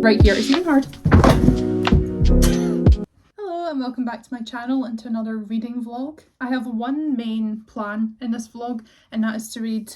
right here is even hard. Hello and welcome back to my channel and to another reading vlog. I have one main plan in this vlog, and that is to read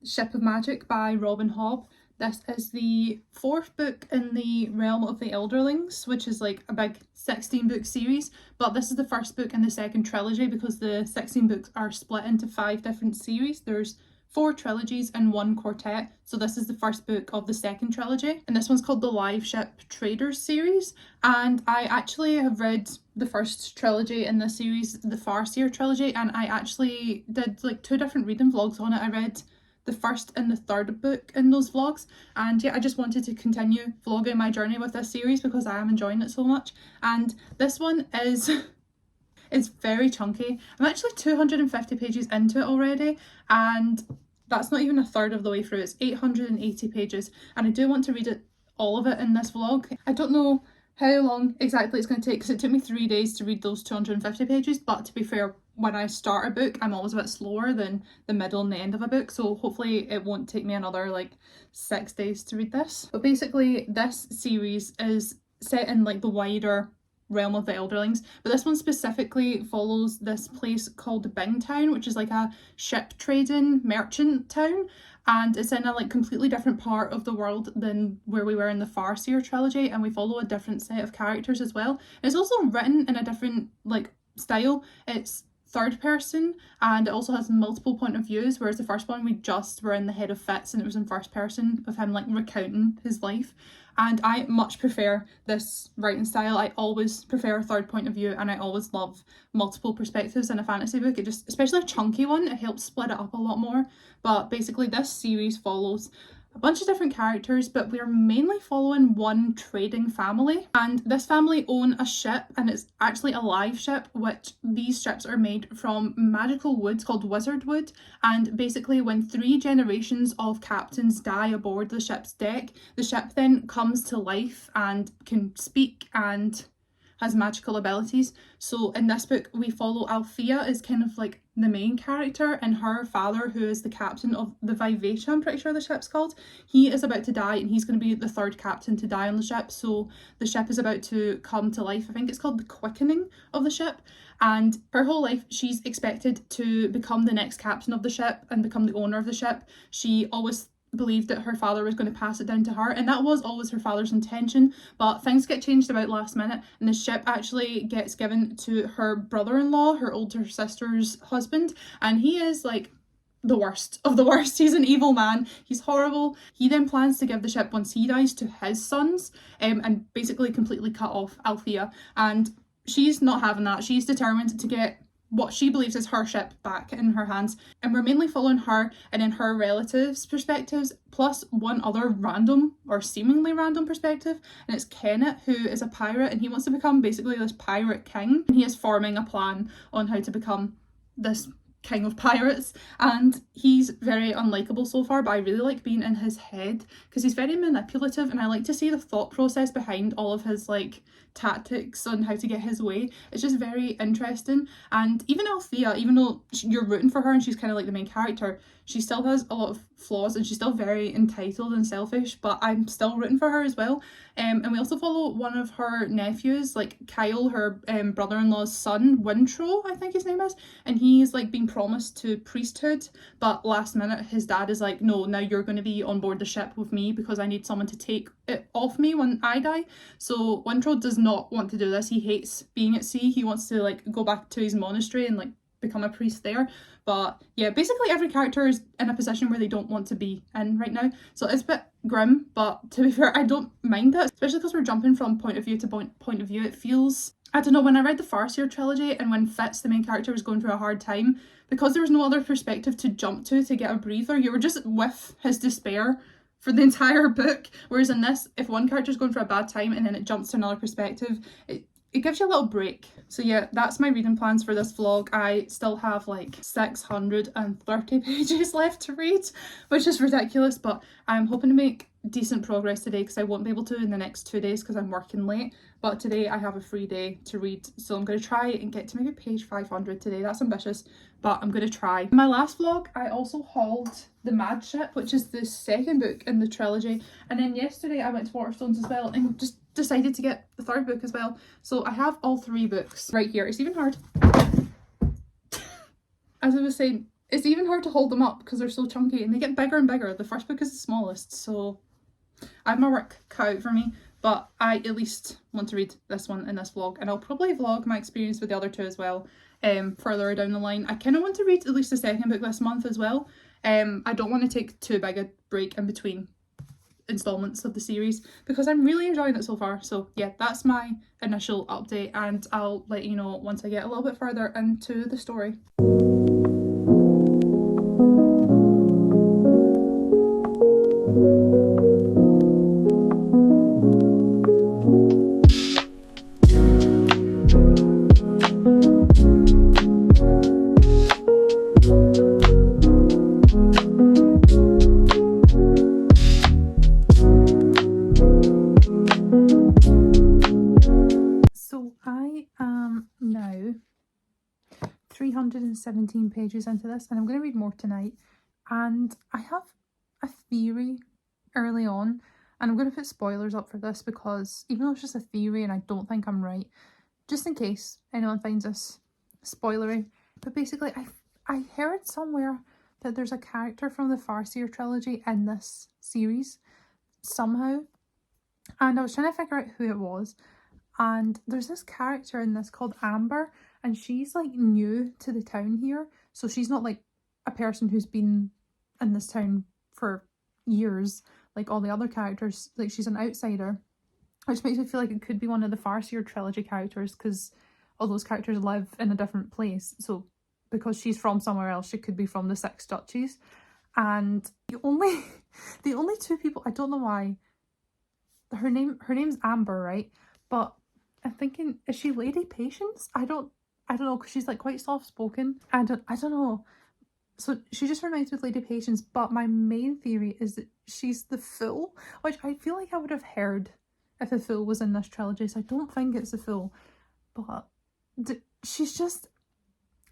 Ship of Magic by Robin Hobb. This is the fourth book in the realm of the Elderlings, which is like a big 16-book series, but this is the first book in the second trilogy because the 16 books are split into 5 different series. There's 4 trilogies and 1 quartet, so this is the first book of the second trilogy, and this one's called the Liveship Trader series. And I actually have read the first trilogy in this series, the Farseer trilogy, and I actually did like 2 different reading vlogs on it. I read the first and the third book in those vlogs, and yeah, I just wanted to continue vlogging my journey with this series because I am enjoying it so much. And this one is it's very chunky. I'm actually 250 pages into it already, and that's not even a third of the way through. It's 880 pages, and I do want to read it, all of it, in this vlog. I don't know how long exactly it's going to take because it took me 3 days to read those 250 pages, but to be fair, when I start a book I'm always a bit slower than the middle and the end of a book, so hopefully it won't take me another like 6 days to read this. But basically this series is set in like the wider realm of the Elderlings, but this one specifically follows this place called Bingtown, which is like a ship trading merchant town, and it's in a like completely different part of the world than where we were in the Farseer trilogy, and we follow a different set of characters as well. It's also written in a different like style. It's third person and it also has multiple point of views, whereas the first one we just were in the head of Fitz and it was in first person of him like recounting his life. And I much prefer this writing style. I always prefer a third point of view, and I always love multiple perspectives in a fantasy book. It just, especially a chunky one, it helps split it up a lot more. But basically this series follows a bunch of different characters, but we're mainly following one trading family, and this family own a ship, and it's actually a live ship, which these ships are made from magical wood called wizard wood. And basically when 3 generations of captains die aboard the ship's deck, the ship then comes to life and can speak and has magical abilities. So in this book we follow Althea is kind of like the main character, and her father, who is the captain of the Vivacia, I'm pretty sure the ship's called, he is about to die, and he's going to be the 3rd captain to die on the ship. So the ship is about to come to life. I think it's called the quickening of the ship, and her whole life she's expected to become the next captain of the ship and become the owner of the ship. She always believed that her father was going to pass it down to her, and that was always her father's intention, but things get changed about last minute, and the ship actually gets given to her brother-in-law, her older sister's husband, and he is like the worst of the worst. He's an evil man, he's horrible. He then plans to give the ship, once he dies, to his sons, and basically completely cut off Althea, and she's not having that. She's determined to get what she believes is her ship back in her hands, and we're mainly following her and in her relatives' perspectives, plus one other random or seemingly random perspective, and it's Kenneth, who is a pirate, and he wants to become basically this pirate king, and he is forming a plan on how to become this king of pirates, and he's very unlikable so far, but I really like being in his head because he's very manipulative, and I like to see the thought process behind all of his like tactics on how to get his way. It's just very interesting. And even Althea, even though you're rooting for her and she's kind of like the main character, she still has a lot of flaws and she's still very entitled and selfish, but I'm still rooting for her as well. And we also follow one of her nephews, like Kyle, her brother-in-law's son, Wintro, I think his name is, and he's like being promised to priesthood, but last minute his dad is like, no, now you're going to be on board the ship with me because I need someone to take it off me when I die. So Wintro does not want to do this. He hates being at sea. He wants to like go back to his monastery and like become a priest there. But yeah, basically every character is in a position where they don't want to be in right now, so it's a bit grim, but to be fair I don't mind it, especially because we're jumping from point of view to point of view. It feels, I don't know, when I read the Farseer trilogy and when Fitz, the main character, was going through a hard time, because there was no other perspective to jump to get a breather, you were just with his despair for the entire book. Whereas in this, if one character's going through a bad time and then it jumps to another perspective, it gives you a little break. So yeah, that's my reading plans for this vlog. I still have like 630 pages left to read, which is ridiculous, but I'm hoping to make decent progress today because I won't be able to in the next 2 days because I'm working late. but today I have a free day to read, so I'm going to try and get to maybe page 500 today. That's ambitious, but I'm going to try. In my last vlog I also hauled The Mad Ship, which is the second book in the trilogy, and then yesterday I went to Waterstones as well and just decided to get the third book as well. So I have all three books right here. It's even hard, as I was saying, it's even hard to hold them up because they're so chunky and they get bigger and bigger. The first book is the smallest, so I have my work cut out for me, but I at least want to read this one in this vlog, and I'll probably vlog my experience with the other two as well further down the line. I kind of want to read at least the second book this month as well. I don't want to take too big a break in between installments of the series because I'm really enjoying it so far. So yeah, that's my initial update, and I'll let you know once I get a little bit further into the story. So I am now 317 pages into this, and I'm going to read more tonight, and I have a theory early on, and I'm going to put spoilers up for this because even though it's just a theory and I don't think I'm right, just in case anyone finds this spoilery, but basically I heard somewhere that there's a character from the Farseer trilogy in this series somehow, and I was trying to figure out who it was. And there's this character in this called Amber, and she's like new to the town here. So she's not like a person who's been in this town for years like all the other characters. Like, she's an outsider, which makes me feel like it could be one of the Farseer trilogy characters because all those characters live in a different place. So because she's from somewhere else, she could be from the Six Duchies. And the only two people, I don't know why, her name's Amber, right? But I'm thinking, is she Lady Patience? I don't know, because she's like quite soft spoken. I don't know. So she just reminds me of Lady Patience, but my main theory is that she's the Fool, which I feel like I would have heard if the Fool was in this trilogy. So I don't think it's the Fool, but she's just,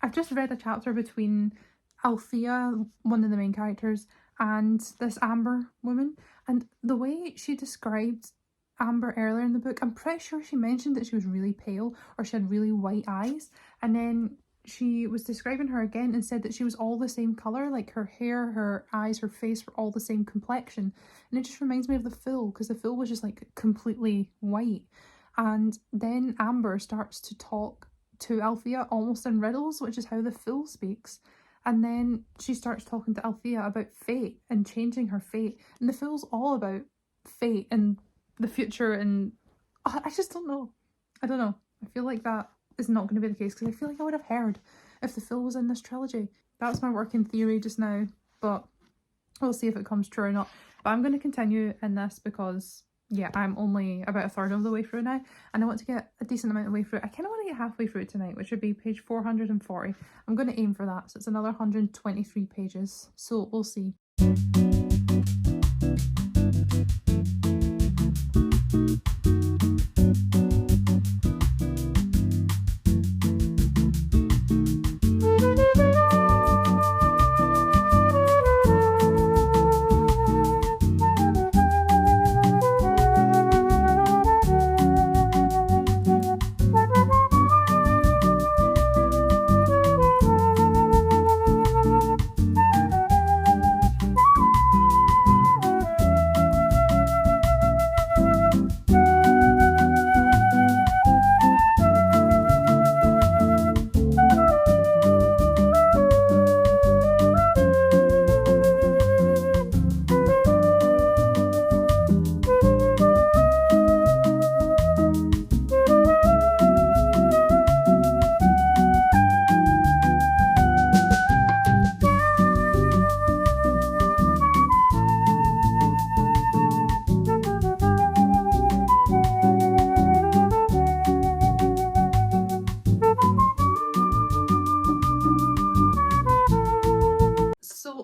I've just read a chapter between Althea, one of the main characters, and this Amber woman, and the way she described Amber earlier in the book, I'm pretty sure she mentioned that she was really pale or she had really white eyes, and then she was describing her again and said that she was all the same colour, like her hair, her eyes, her face were all the same complexion. And it just reminds me of the Fool, because the Fool was just like completely white. And then Amber starts to talk to Althea almost in riddles, which is how the Fool speaks. And then she starts talking to Althea about fate and changing her fate, and the Fool's all about fate and the future, and I just don't know. I don't know. I feel like that is not going to be the case, because I feel like I would have heard if the Fool was in this trilogy. That's my working theory just now, but we'll see if it comes true or not. But I'm going to continue in this because, yeah, I'm only about a third of the way through now, and I want to get a decent amount of way through. I kind of want to get halfway through it tonight, which would be page 440. I'm going to aim for that, so it's another 123 pages, so we'll see.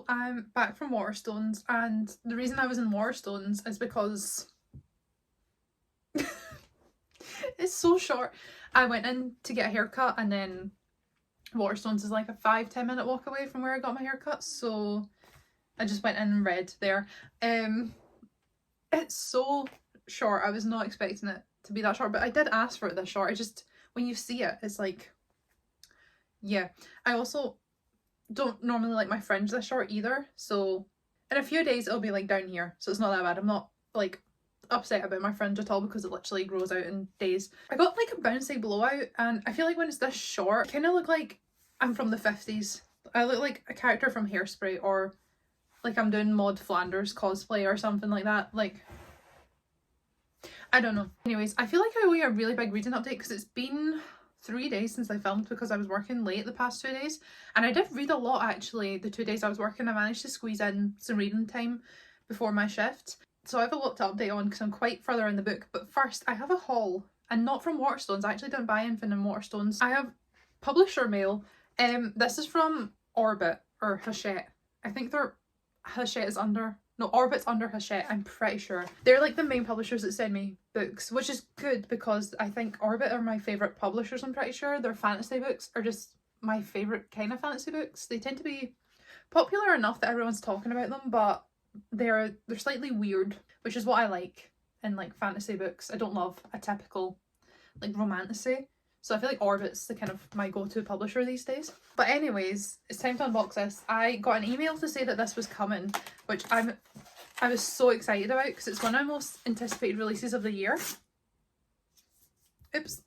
I'm back from Waterstones, and the reason I was in Waterstones is because It's so short. I went in to get a haircut, and then Waterstones is like a 5-10 minute walk away from where I got my haircut, so I just went in and read there. It's so short. I was not expecting it to be that short, but I did ask for it this short. I just, when you see it, it's like, yeah. I also don't normally like my fringe this short either, so in a few days it'll be like down here, so it's not that bad. I'm not like upset about my fringe at all because it literally grows out in days. I got like a bouncy blowout, and I feel like when it's this short, I kind of look like I'm from the 50s. I look like a character from Hairspray, or like I'm doing Maud Flanders cosplay or something like that. Like, I don't know. Anyways, I feel like I owe you a really big reading update because it's been 3 days since I filmed because I was working late the past 2 days, and I did read a lot actually. The 2 days I was working, I managed to squeeze in some reading time before my shift, so I have a lot to update on because I'm quite further in the book. But first, I have a haul, and not from Waterstones. I actually didn't buy anything in Waterstones. I have publisher mail. This is from Orbit or Hachette. I think they're Hachette is under, no, Orbit's under Hachette, I'm pretty sure. They're like the main publishers that send me books, which is good because I think Orbit are my favourite publishers. I'm pretty sure their fantasy books are just my favourite kind of fantasy books. They tend to be popular enough that everyone's talking about them, but they're slightly weird, which is what I like in like fantasy books. I don't love a typical like romantasy. So I feel like Orbit's the kind of my go-to publisher these days. But anyways, it's time to unbox this. I got an email to say that this was coming, which I was so excited about because it's one of my most anticipated releases of the year. Oops.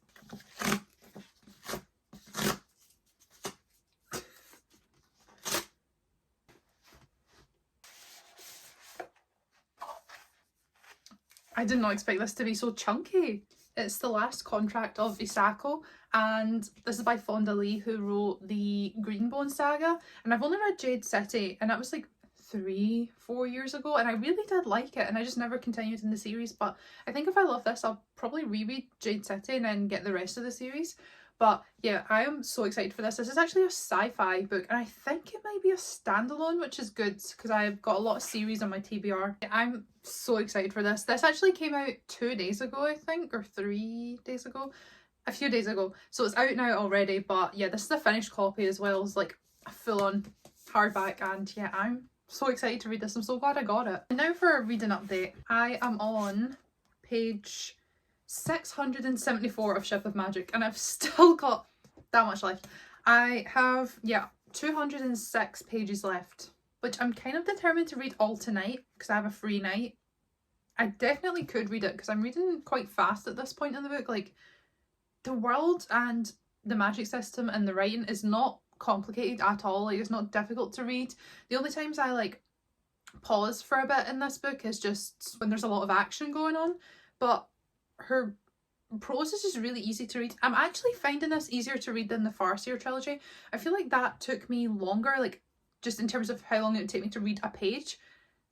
I did not expect this to be so chunky. It's the last contract of Isako, and this is by Fonda Lee, who wrote the Greenbone saga. And I've only read Jade City, and that was like 3-4 years ago, and I really did like it, and I just never continued in the series. But I think if I love this, I'll probably reread Jade City and then get the rest of the series. But yeah, I am so excited for this. This is actually a sci-fi book, and I think it might be a standalone, which is good because I've got a lot of series on my TBR. I'm so excited for this. This actually came out 2 days ago, I think, or 3 days ago. A few days ago. So it's out now already, but yeah, this is a finished copy as well as like a full-on hardback, and yeah, I'm so excited to read this. I'm so glad I got it. And now for a reading update. I am on page 674 of Ship of Magic, and I've still got that much left. I have, yeah, 206 pages left, which I'm kind of determined to read all tonight because I have a free night. I definitely could read it because I'm reading quite fast at this point in the book. Like, the world and the magic system and the writing is not complicated at all. Like, it's not difficult to read. The only times I like pause for a bit in this book is just when there's a lot of action going on, but her prose is just really easy to read. I'm actually finding this easier to read than the Farseer trilogy. I feel like that took me longer, like just in terms of how long it would take me to read a page.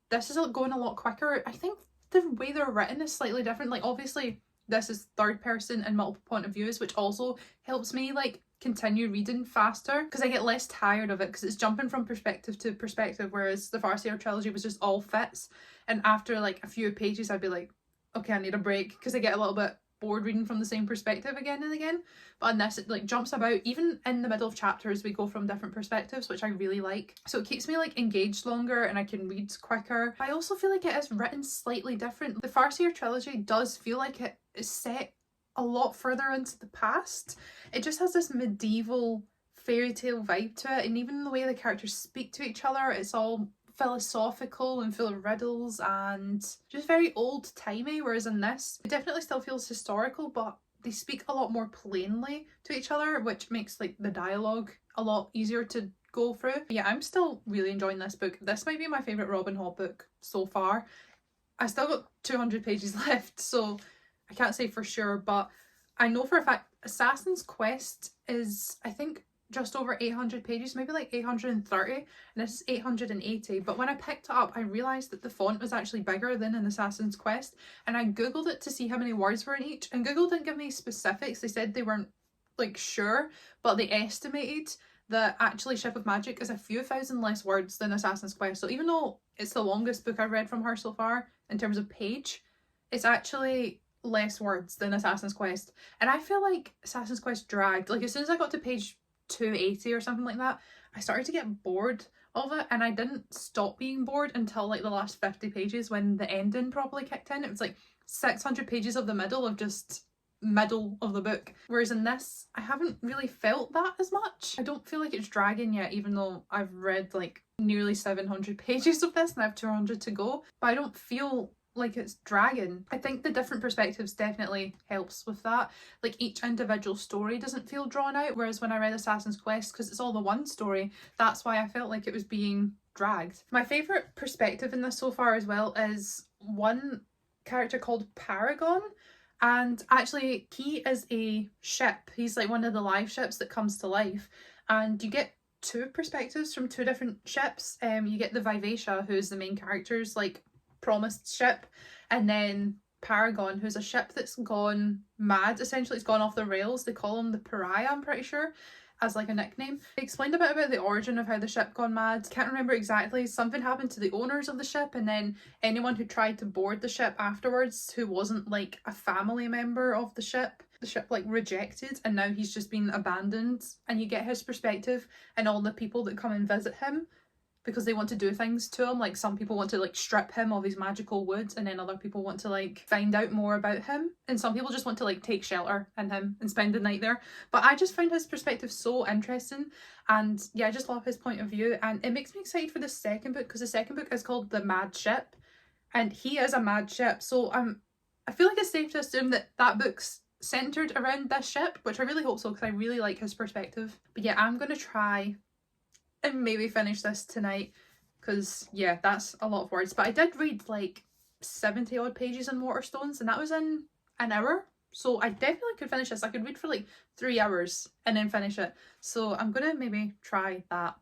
This is going a lot quicker. I think the way they're written is slightly different. Like, obviously this is third person and multiple point of views, which also helps me like continue reading faster because I get less tired of it because it's jumping from perspective to perspective, whereas the Farseer trilogy was just all fits, and after like a few pages I'd be like, okay, I need a break because I get a little bit bored reading from the same perspective again and again. But on this, it like jumps about. Even in the middle of chapters we go from different perspectives, which I really like, so it keeps me like engaged longer and I can read quicker. I also feel like it is written slightly different. The Farseer trilogy does feel like it is set a lot further into the past. It just has this medieval fairy tale vibe to it, and even the way the characters speak to each other, it's all philosophical and full of riddles and just very old-timey, whereas in this it definitely still feels historical, but they speak a lot more plainly to each other, which makes like the dialogue a lot easier to go through. Yeah, I'm still really enjoying this book. This might be my favourite Robin Hobb book so far. I still got 200 pages left, so I can't say for sure, but I know for a fact Assassin's Quest is, I think, just over 800 pages, maybe like 830, and this is 880. But when I picked it up, I realised that the font was actually bigger than in Assassin's Quest, and I googled it to see how many words were in each, and Google didn't give me specifics. They said they weren't like sure, but they estimated that actually Ship of Magic is a few thousand less words than Assassin's Quest. So even though it's the longest book I've read from her so far in terms of page, it's actually less words than Assassin's Quest, and I feel like Assassin's Quest dragged. Like as soon as I got to page 280 or something like that, I started to get bored of it, and I didn't stop being bored until like the last 50 pages when the ending properly kicked in. It was like 600 pages of the middle of just middle of the book, whereas in this I haven't really felt that as much. I don't feel like it's dragging yet, even though I've read like nearly 700 pages of this and I have 200 to go, but I don't feel like it's dragging. I think the different perspectives definitely helps with that. Like each individual story doesn't feel drawn out, whereas when I read Assassin's Quest, because it's all the one story, that's why I felt like it was being dragged. My favourite perspective in this so far as well is one character called Paragon, and actually he is a ship. He's like one of the live ships that comes to life, and you get two perspectives from two different ships. You get the Vivacia, who's the main character's like promised ship, and then Paragon, who's a ship that's gone mad, essentially. It's gone off the rails. They call him the Pariah, I'm pretty sure, as like a nickname. They explained a bit about the origin of how the ship gone mad. Can't remember exactly. Something happened to the owners of the ship, and then anyone who tried to board the ship afterwards who wasn't like a family member of the ship like rejected, and now he's just been abandoned. And you get his perspective and all the people that come and visit him because they want to do things to him. Like some people want to like strip him of his magical wood, and then other people want to like find out more about him, and some people just want to like take shelter in him and spend the night there. But I just found his perspective so interesting, and yeah, I just love his point of view, and it makes me excited for the second book, because the second book is called The Mad Ship, and he is a mad ship. So I feel like it's safe to assume that that book's centered around this ship, which I really hope so, because I really like his perspective. But yeah, I'm gonna try and maybe finish this tonight, because yeah, that's a lot of words. But I did read like 70 odd pages in Waterstones, and that was in an hour, so I definitely could finish this. I could read for like 3 hours and then finish it, so I'm gonna maybe try that.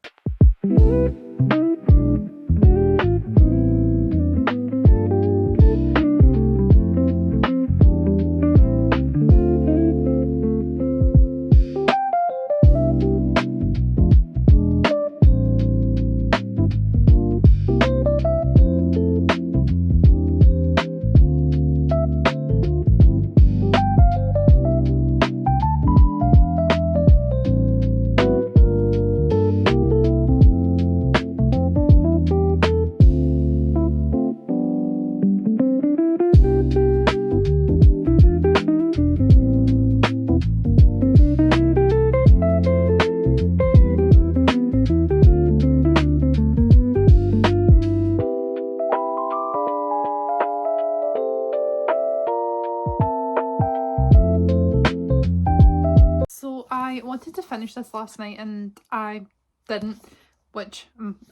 I wanted to finish this last night and I didn't, which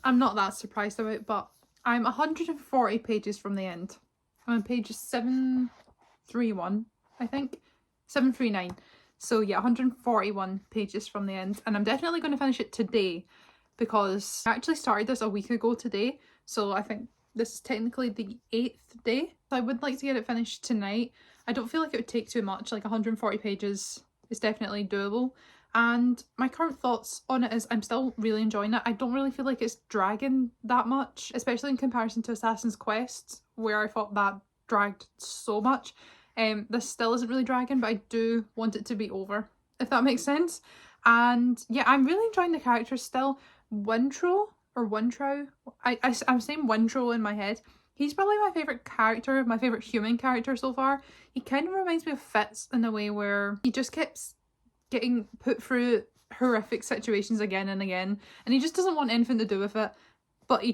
I'm not that surprised about, but I'm 140 pages from the end. I'm on page 731, I think. 739. So yeah, 141 pages from the end, and I'm definitely going to finish it today, because I actually started this a week ago today, so I think this is technically the 8th day. So I would like to get it finished tonight. I don't feel like it would take too much. Like 140 pages is definitely doable, and my current thoughts on it is I'm still really enjoying it. I don't really feel like it's dragging that much, especially in comparison to Assassin's Quest, where I thought that dragged so much. This still isn't really dragging, but I do want it to be over, if that makes sense. And yeah, I'm really enjoying the characters still. Wintro, or Wintrow, I'm saying Wintro in my head. He's probably my favourite character, my favourite human character so far. He kind of reminds me of Fitz in a way where he just keeps getting put through horrific situations again and again, and he just doesn't want anything to do with it, but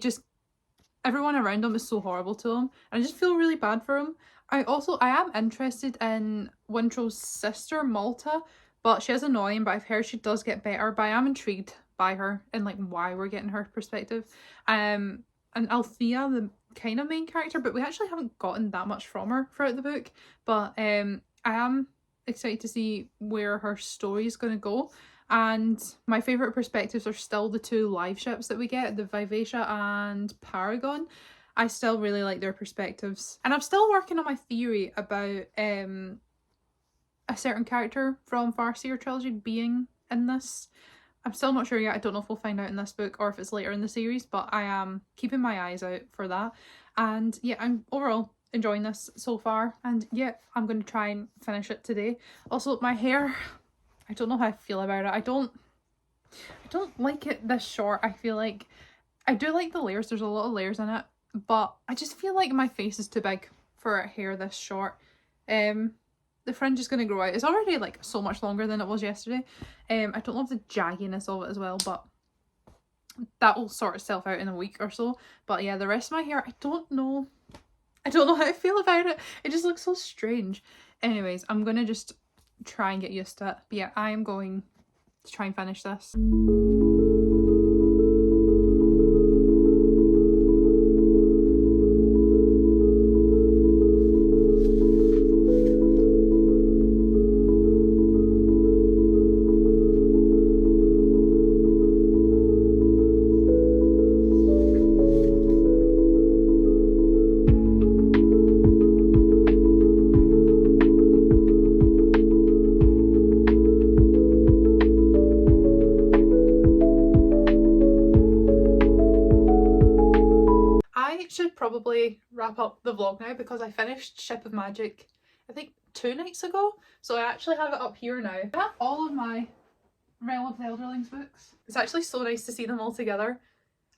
everyone around him is so horrible to him, and I just feel really bad for him. I am interested in Wintrow's sister, Malta, but she is annoying, but I've heard she does get better, but I am intrigued by her and like why we're getting her perspective. And Althea, the kind of main character, but we actually haven't gotten that much from her throughout the book, but I am excited to see where her story is going to go. And my favourite perspectives are still the two live ships that we get, the Vivacia and Paragon. I still really like their perspectives, and I'm still working on my theory about a certain character from Farseer trilogy being in this. I'm still not sure yet. I don't know if we'll find out in this book or if it's later in the series, but I am keeping my eyes out for that. And yeah, I'm overall enjoying this so far, and yeah, I'm going to try and finish it today. Also, my hair, I don't know how I feel about it. I don't like it this short. I feel like I do like the layers, there's a lot of layers in it, but I just feel like my face is too big for a hair this short. The fringe is going to grow out. It's already like so much longer than it was yesterday. I don't love the jagginess of it as well, but that will sort itself out in a week or so. But yeah, the rest of my hair, I don't know how I feel about it. It just looks so strange. Anyways, I'm going to just try and get used to it. But yeah, I am going to try and finish this. Probably wrap up the vlog now because I finished Ship of Magic I think 2 nights ago, so I actually have it up here now. I have all of my Realm of the Elderlings books. It's actually so nice to see them all together.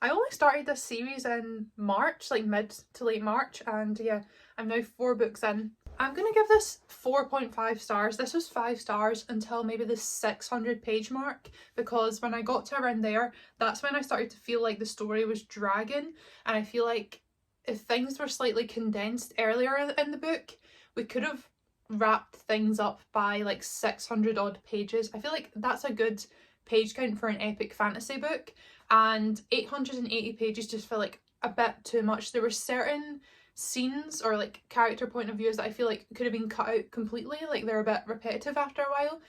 I only started this series in March, like mid to late March, and yeah, I'm now 4 books in. I'm gonna give this 4.5 stars. This was 5 stars until maybe the 600 page mark, because when I got to around there, that's when I started to feel like the story was dragging, and I feel like if things were slightly condensed earlier in the book, we could have wrapped things up by like 600 odd pages. I feel like that's a good page count for an epic fantasy book, and 880 pages just feel like a bit too much. There were certain scenes or like character point of views that I feel like could have been cut out completely, like they're a bit repetitive after a while,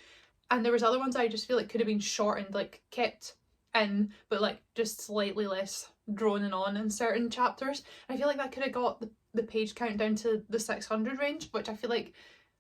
and there was other ones I just feel like could have been shortened, like kept in, but like just slightly less droning on in certain chapters. I feel like that could have got the page count down to the 600 range, which I feel like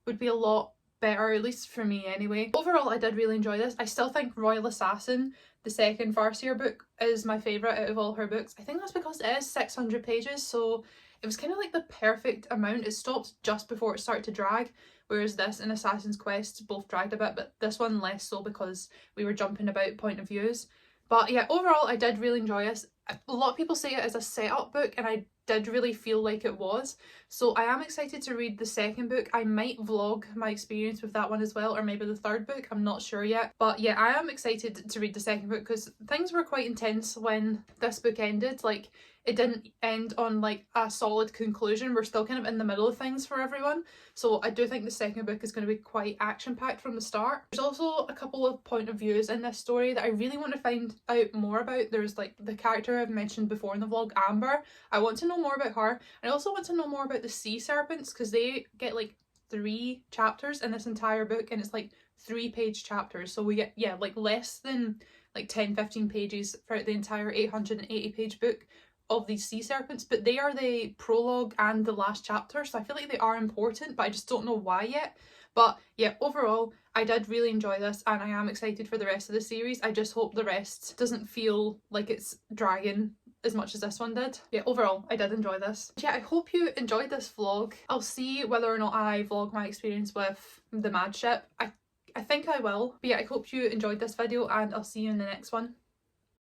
would be a lot better, at least for me anyway. Overall, I did really enjoy this. I still think Royal Assassin, the second Farseer book, is my favourite out of all her books. I think that's because it is 600 pages, so it was kind of like the perfect amount. It stopped just before it started to drag, whereas this and Assassin's Quest both dragged a bit, but this one less so because we were jumping about point of views. But yeah, overall I did really enjoy this. A lot of people say it is a setup book, and I did really feel like it was. So I am excited to read the second book. I might vlog my experience with that one as well, or maybe the third book, I'm not sure yet. But yeah, I am excited to read the second book because things were quite intense when this book ended. Like, it didn't end on like a solid conclusion. We're still kind of in the middle of things for everyone. So I do think the second book is going to be quite action-packed from the start. There's also a couple of point of views in this story that I really want to find out more about. There's like the character I've mentioned before in the vlog, Amber. I want to know more about her. I also want to know more about the sea serpents, because they get like 3 chapters in this entire book, and it's like 3-page chapters. So we get, yeah, like less than like 10-15 pages throughout the entire 880 page book of these sea serpents, but they are the prologue and the last chapter, so I feel like they are important, but I just don't know why yet. But yeah, overall I did really enjoy this, and I am excited for the rest of the series. I just hope the rest doesn't feel like it's dragging as much as this one did. Yeah, overall I did enjoy this. Yeah, I hope you enjoyed this vlog. I'll see whether or not I vlog my experience with the Mad Ship. I think I will. But yeah, I hope you enjoyed this video, and I'll see you in the next one.